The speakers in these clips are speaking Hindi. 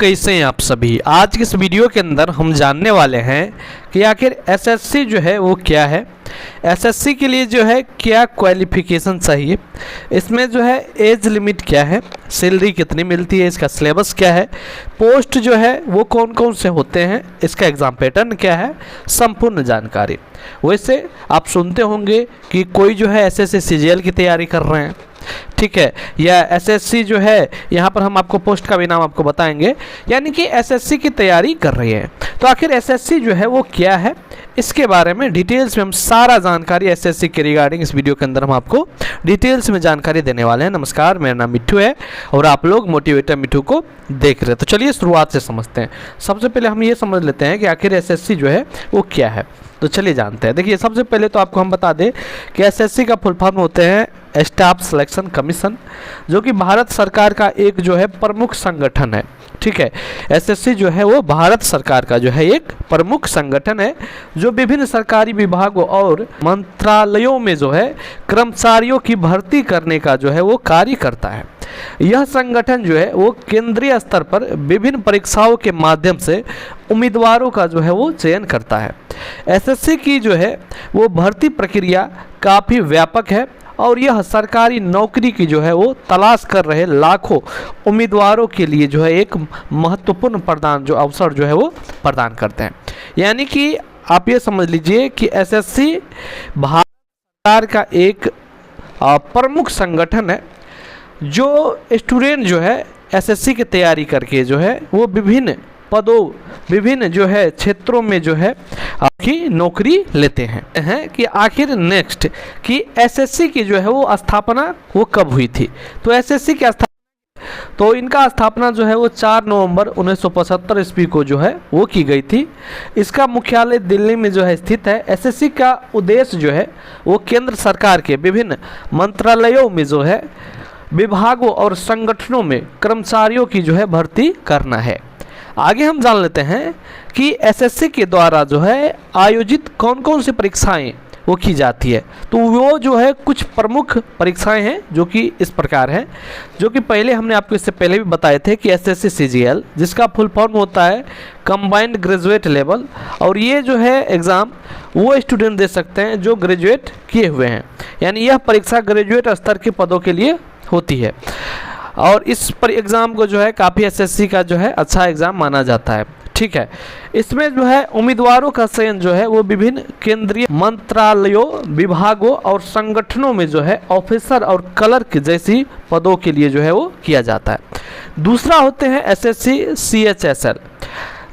कैसे हैं आप सभी। आज के इस वीडियो के अंदर हम जानने वाले हैं कि आखिर एसएससी जो है वो क्या है, एसएससी के लिए जो है क्या क्वालिफिकेशन चाहिए, इसमें जो है एज लिमिट क्या है, सैलरी कितनी मिलती है, इसका सिलेबस क्या है, पोस्ट जो है वो कौन कौन से होते हैं, इसका एग्ज़ाम पैटर्न क्या है, संपूर्ण जानकारी। वैसे आप सुनते होंगे कि कोई जो है एसएससी सीजीएल की तैयारी कर रहे हैं, ठीक है, या एसएससी जो है यहाँ पर हम आपको पोस्ट का भी नाम आपको बताएंगे, यानी कि एसएससी की तैयारी कर रही है। तो आखिर एसएससी जो है वो क्या है, इसके बारे में डिटेल्स में हम सारा जानकारी एसएससी के रिगार्डिंग इस वीडियो के अंदर हम आपको डिटेल्स में जानकारी देने वाले हैं। नमस्कार, मेरा नाम मिट्ठू है और आप लोग मोटिवेटर मिट्ठू को देख रहे हैं। तो चलिए शुरुआत से समझते हैं। सबसे पहले हम ये समझ लेते हैं कि आखिर एसएससी जो है वो क्या है। तो चलिए जानते हैं। देखिए, सबसे पहले तो आपको हम बता दें कि एसएससी का फुल फॉर्म होते हैं स्टाफ सिलेक्शन कमीशन, जो कि भारत सरकार का एक जो है प्रमुख संगठन है। ठीक है, एसएससी जो है वो भारत सरकार का जो है एक प्रमुख संगठन है, जो विभिन्न सरकारी विभागों और मंत्रालयों में जो है कर्मचारियों की भर्ती करने का जो है वो कार्य करता है। यह संगठन जो है वो केंद्रीय स्तर पर विभिन्न परीक्षाओं के माध्यम से उम्मीदवारों का जो है वो चयन करता है। एसएससी की जो है वो भर्ती प्रक्रिया काफ़ी व्यापक है और यह सरकारी नौकरी की जो है वो तलाश कर रहे लाखों उम्मीदवारों के लिए जो है एक महत्वपूर्ण प्रदान जो अवसर जो है वो प्रदान करते हैं। यानी कि आप ये समझ लीजिए कि एसएससी भारत सरकार का एक प्रमुख संगठन है, जो स्टूडेंट जो है एसएससी की तैयारी करके जो है वो विभिन्न पदों, विभिन्न जो है क्षेत्रों में जो है आपकी नौकरी लेते हैं कि आखिर नेक्स्ट कि एसएससी की जो है वो स्थापना वो कब हुई थी। तो एसएससी की इनका स्थापना जो है वो 4 नवंबर 1975 ईस्वी को जो है वो की गई थी। इसका मुख्यालय दिल्ली में जो है स्थित है। एसएससी का उद्देश्य जो है वो केंद्र सरकार के विभिन्न मंत्रालयों में जो है विभागों और संगठनों में कर्मचारियों की जो है भर्ती करना है। आगे हम जान लेते हैं कि एसएससी के द्वारा जो है आयोजित कौन कौन सी परीक्षाएं वो की जाती है। तो वो जो है कुछ प्रमुख परीक्षाएं हैं जो कि इस प्रकार हैं, जो कि पहले हमने आपको इससे पहले भी बताए थे कि एसएससी सीजीएल, जिसका फुल फॉर्म होता है कंबाइंड ग्रेजुएट लेवल, और ये जो है एग्ज़ाम वो स्टूडेंट दे सकते हैं जो ग्रेजुएट किए हुए हैं। यानी यह परीक्षा ग्रेजुएट स्तर के पदों के लिए होती है और इस पर एग्ज़ाम को जो है काफ़ी एसएससी का जो है अच्छा एग्ज़ाम माना जाता है। ठीक है, इसमें जो है उम्मीदवारों का चयन जो है वो विभिन्न केंद्रीय मंत्रालयों, विभागों और संगठनों में जो है ऑफिसर और क्लर्क जैसी पदों के लिए जो है वो किया जाता है। दूसरा होते हैं एसएससी सीएचएसएल,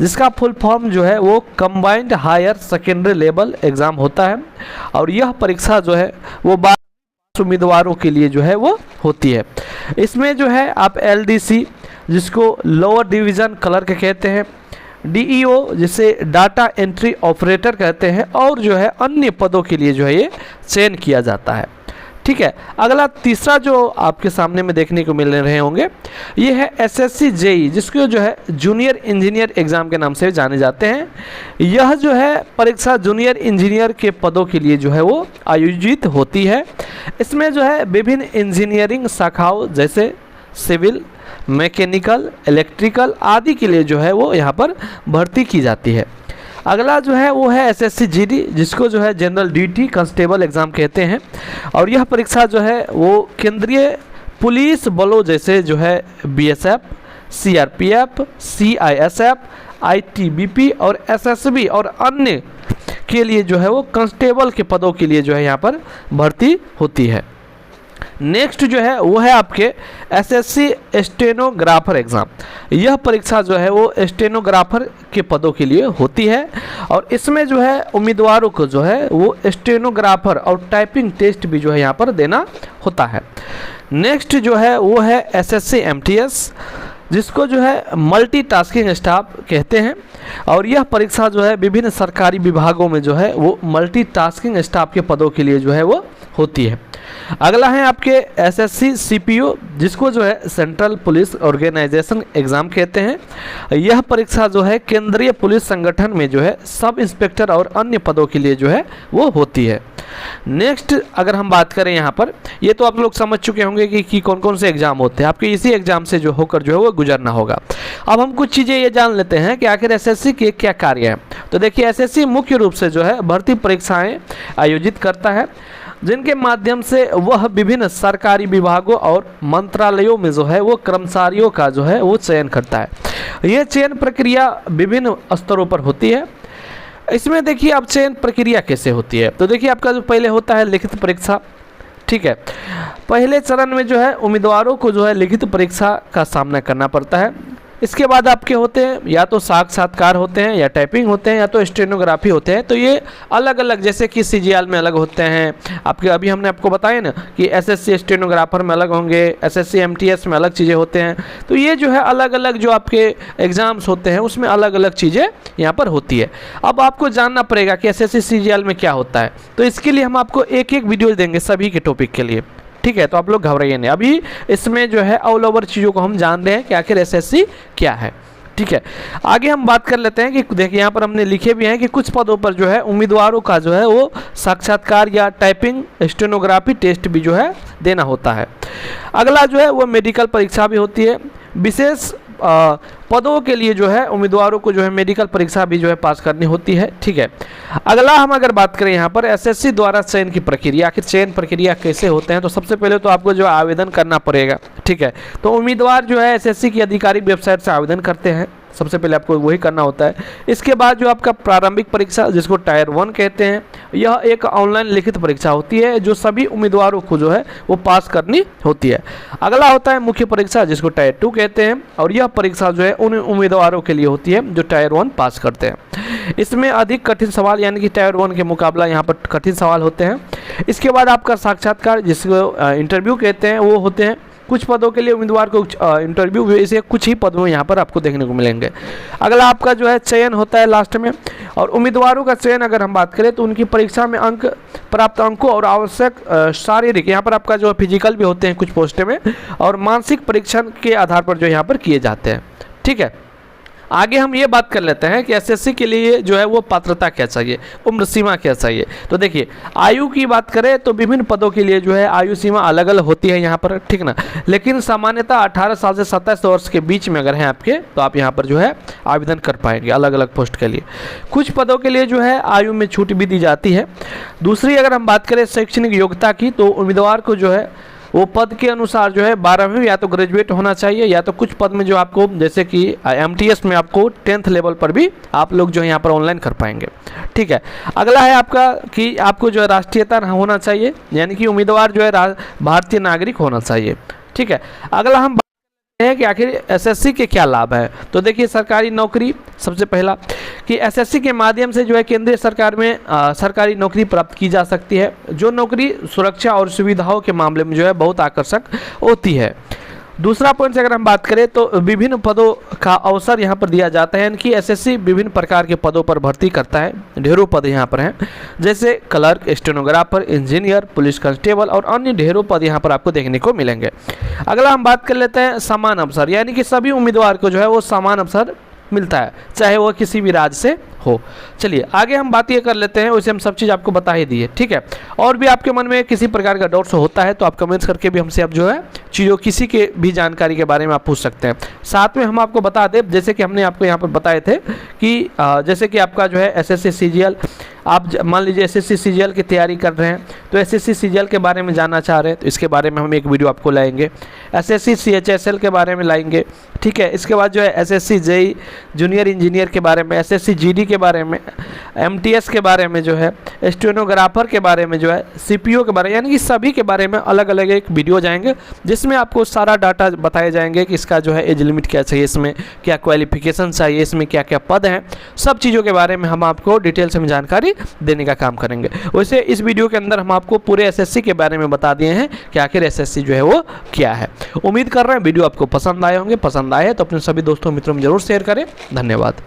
जिसका फुल फॉर्म जो है वो combined higher secondary level exam होता है और यह परीक्षा जो है वो उम्मीदवारों के लिए जो है वो होती है। इसमें जो है आप एलडीसी, जिसको लोअर डिवीज़न क्लर्क कहते हैं, डीईओ जिसे डाटा एंट्री ऑपरेटर कहते हैं, और जो है अन्य पदों के लिए जो है ये चयन किया जाता है। ठीक है, अगला तीसरा जो आपके सामने में देखने को मिल रहे होंगे ये है एसएससी जेई, जिसको जो है जूनियर इंजीनियर एग्ज़ाम के नाम से जाने जाते हैं। यह जो है परीक्षा जूनियर इंजीनियर के पदों के लिए जो है वो आयोजित होती है। इसमें जो है विभिन्न इंजीनियरिंग शाखाओं जैसे सिविल, मैकेनिकल, इलेक्ट्रिकल आदि के लिए जो है वो यहाँ पर भर्ती की जाती है। अगला जो है वो है एसएससी जीडी, जिसको जो है जनरल ड्यूटी कांस्टेबल एग्ज़ाम कहते हैं और यह परीक्षा जो है वो केंद्रीय पुलिस बलों जैसे जो है बीएसएफ, सीआरपीएफ, सीआईएसएफ, आईटीबीपी और एसएसबी और अन्य के लिए जो है वो कांस्टेबल के पदों के लिए जो है यहाँ पर भर्ती होती है। नेक्स्ट जो है वो है आपके एसएससी स्टेनोग्राफर एग्ज़ाम। यह परीक्षा जो है वो स्टेनोग्राफर के पदों के लिए होती है और इसमें जो है उम्मीदवारों को जो है वो स्टेनोग्राफर और टाइपिंग टेस्ट भी जो है यहाँ पर देना होता है। नेक्स्ट जो है वो है एसएससी एमटीएस, जिसको जो है मल्टीटास्किंग स्टाफ कहते हैं और यह परीक्षा जो है विभिन्न सरकारी विभागों में जो है वो मल्टीटास्किंग स्टाफ के पदों के लिए जो है वो होती है। अगला है आपके एसएससी सीपीओ, जिसको जो है सेंट्रल पुलिस ऑर्गेनाइजेशन एग्ज़ाम कहते हैं। यह परीक्षा जो है केंद्रीय पुलिस संगठन में जो है सब इंस्पेक्टर और अन्य पदों के लिए जो है वो होती है। नेक्स्ट अगर हम बात करें यहाँ पर, ये तो आप लोग समझ चुके होंगे कि कौन कौन से एग्जाम होते हैं, आपके इसी एग्जाम से जो होकर जो है वो गुजरना होगा। अब हम कुछ चीज़ें ये जान लेते हैं कि आखिर एसएससी के क्या कार्य हैं। तो देखिए, एसएससी मुख्य रूप से जो है भर्ती परीक्षाएं आयोजित करता है, जिनके माध्यम से वह विभिन्न सरकारी विभागों और मंत्रालयों में जो है वो कर्मचारियों का जो है वो चयन करता है। यह चयन प्रक्रिया विभिन्न स्तरों पर होती है। इसमें देखिए अब चयन प्रक्रिया कैसे होती है। तो देखिए, आपका जो पहले होता है लिखित परीक्षा, ठीक है। पहले चरण में जो है उम्मीदवारों को जो है लिखित परीक्षा का सामना करना पड़ता है। इसके बाद आपके होते हैं या तो साक्षात्कार होते हैं, या टाइपिंग होते हैं, या तो स्टेनोग्राफी होते हैं। तो ये अलग अलग, जैसे कि सीजीएल में अलग होते हैं आपके, अभी हमने आपको बताया ना कि एसएससी स्टेनोग्राफर में अलग होंगे, एसएससी एमटीएस में अलग चीज़ें होते हैं। तो ये जो है अलग अलग जो आपके एग्ज़ाम्स होते हैं उसमें अलग अलग चीज़ें यहाँ पर होती है। अब आपको जानना पड़ेगा कि एसएससी सीजीएल में क्या होता है। तो इसके लिए हम आपको एक एक वीडियो देंगे सभी के टॉपिक के लिए, ठीक है। तो आप लोग घबराइए नहीं, अभी इसमें जो है ऑल ओवर चीज़ों को हम जान रहे हैं कि आखिर एसएससी क्या है, ठीक है। आगे हम बात कर लेते हैं कि देखिए यहाँ पर हमने लिखे भी हैं कि कुछ पदों पर जो है उम्मीदवारों का जो है वो साक्षात्कार या टाइपिंग स्टेनोग्राफी टेस्ट भी जो है देना होता है। अगला जो है वो मेडिकल परीक्षा भी होती है। विशेष पदों के लिए जो है उम्मीदवारों को जो है मेडिकल परीक्षा भी जो है पास करनी होती है, ठीक है। अगला हम अगर बात करें यहाँ पर एसएससी द्वारा चयन की प्रक्रिया, आखिर चयन प्रक्रिया कैसे होते हैं। तो सबसे पहले तो आपको जो आवेदन करना पड़ेगा, ठीक है। तो उम्मीदवार जो है एसएससी की आधिकारिक वेबसाइट से आवेदन करते हैं, सबसे पहले आपको वही करना होता है। इसके बाद जो आपका प्रारंभिक परीक्षा, जिसको टायर 1 कहते हैं, यह एक ऑनलाइन लिखित परीक्षा होती है जो सभी उम्मीदवारों को जो है वो पास करनी होती है। अगला होता है मुख्य परीक्षा, जिसको टायर 2 कहते हैं, और यह परीक्षा जो है उन उम्मीदवारों के लिए होती है जो टायर 1 पास करते हैं। इसमें अधिक कठिन सवाल, यानी कि टायर 1 के मुकाबला यहाँ पर कठिन सवाल होते हैं। इसके बाद आपका साक्षात्कार, जिसको इंटरव्यू कहते हैं, वो होते हैं। कुछ पदों के लिए उम्मीदवार को इंटरव्यू, इसे कुछ ही पदों में यहाँ पर आपको देखने को मिलेंगे। अगला आपका जो है चयन होता है लास्ट में। और उम्मीदवारों का चयन अगर हम बात करें तो उनकी परीक्षा में अंक, प्राप्त अंकों और आवश्यक शारीरिक, यहाँ पर आपका जो फिजिकल भी होते हैं कुछ पोस्टें में, और मानसिक परीक्षण के आधार पर जो यहाँ पर किए जाते हैं, ठीक है। आगे हम ये बात कर लेते हैं कि एसएससी के लिए जो है वो पात्रता क्या चाहिए, उम्र सीमा क्या चाहिए। तो देखिए, आयु की बात करें तो विभिन्न पदों के लिए जो है आयु सीमा अलग अलग होती है यहाँ पर, ठीक ना। लेकिन सामान्यतः 18 साल से 27 वर्ष के बीच में अगर हैं आपके, तो आप यहाँ पर जो है आवेदन कर पाएंगे अलग अलग पोस्ट के लिए। कुछ पदों के लिए जो है आयु में छूट भी दी जाती है। दूसरी अगर हम बात करें शैक्षणिक योग्यता की, तो उम्मीदवार को जो है वो पद के अनुसार जो है 12वीं या तो ग्रेजुएट होना चाहिए, या तो कुछ पद में जो आपको, जैसे कि एमटीएस में आपको 10th लेवल पर भी आप लोग जो है यहाँ पर ऑनलाइन कर पाएंगे, ठीक है। अगला है आपका कि आपको जो है राष्ट्रीयता होना चाहिए, यानी कि उम्मीदवार जो है भारतीय नागरिक होना चाहिए, ठीक है। अगला हम है कि आखिर एसएससी के क्या लाभ है। तो देखिए, सरकारी नौकरी, सबसे पहला कि एसएससी के माध्यम से जो है केंद्रीय सरकार में सरकारी नौकरी प्राप्त की जा सकती है, जो नौकरी सुरक्षा और सुविधाओं के मामले में जो है बहुत आकर्षक होती है। दूसरा पॉइंट से अगर हम बात करें तो विभिन्न पदों का अवसर यहाँ पर दिया जाता है, यानी कि एसएससी विभिन्न प्रकार के पदों पर भर्ती करता है। ढेरों पद यहाँ पर हैं, जैसे clerk, stenographer, engineer, police constable और अन्य ढेरों पद यहाँ पर आपको देखने को मिलेंगे। अगला हम बात कर लेते हैं समान अवसर, यानी कि सभी उम्मीदवार को जो है वो समान अवसर मिलता है, चाहे वो किसी भी राज्य से हो। चलिए आगे हम बात ये कर लेते हैं, वैसे हम सब चीज़ आपको बता ही दी है, ठीक है। और भी आपके मन में किसी प्रकार का डाउट्स होता है तो आप कमेंट्स करके भी हमसे आप जो है चीज़ों किसी के भी जानकारी के बारे में आप पूछ सकते हैं। साथ में हम आपको बता दें, जैसे कि हमने आपको यहाँ पर बताए थे कि जैसे कि आपका जो है एसएससी सीजीएल, आप मान लीजिए एसएससी सीजीएल की तैयारी कर रहे हैं, तो एसएससी सीजीएल के बारे में जानना चाह रहे हैं तो इसके बारे में हम एक वीडियो आपको लाएंगे। एसएससी सीएचएसएल के बारे में लाएंगे, ठीक है। इसके बाद जो है एसएससी जेई जूनियर इंजीनियर के बारे में, एसएससी जीडी के बारे में, एमटीएस के बारे में जो है, स्टेनोग्राफर के बारे में जो है, सीपीओ के बारे में, यानी कि सभी के बारे में अलग अलग एक वीडियो जाएंगे जिसमें आपको सारा डाटा बताए जाएंगे कि इसका जो है एज लिमिट क्या चाहिए, इसमें क्या क्वालिफिकेशन चाहिए, इसमें क्या क्या पद हैं, सब चीज़ों के बारे में हम आपको डिटेल से जानकारी देने का काम करेंगे। वैसे इस वीडियो के अंदर हम आपको पूरे एसएससी के बारे में बता दिए हैं कि आखिर एसएससी जो है वो क्या है। उम्मीद कर रहे हैं वीडियो आपको पसंद आए होंगे। पसंद आए तो अपने सभी दोस्तों मित्रों में जरूर शेयर करें। धन्यवाद।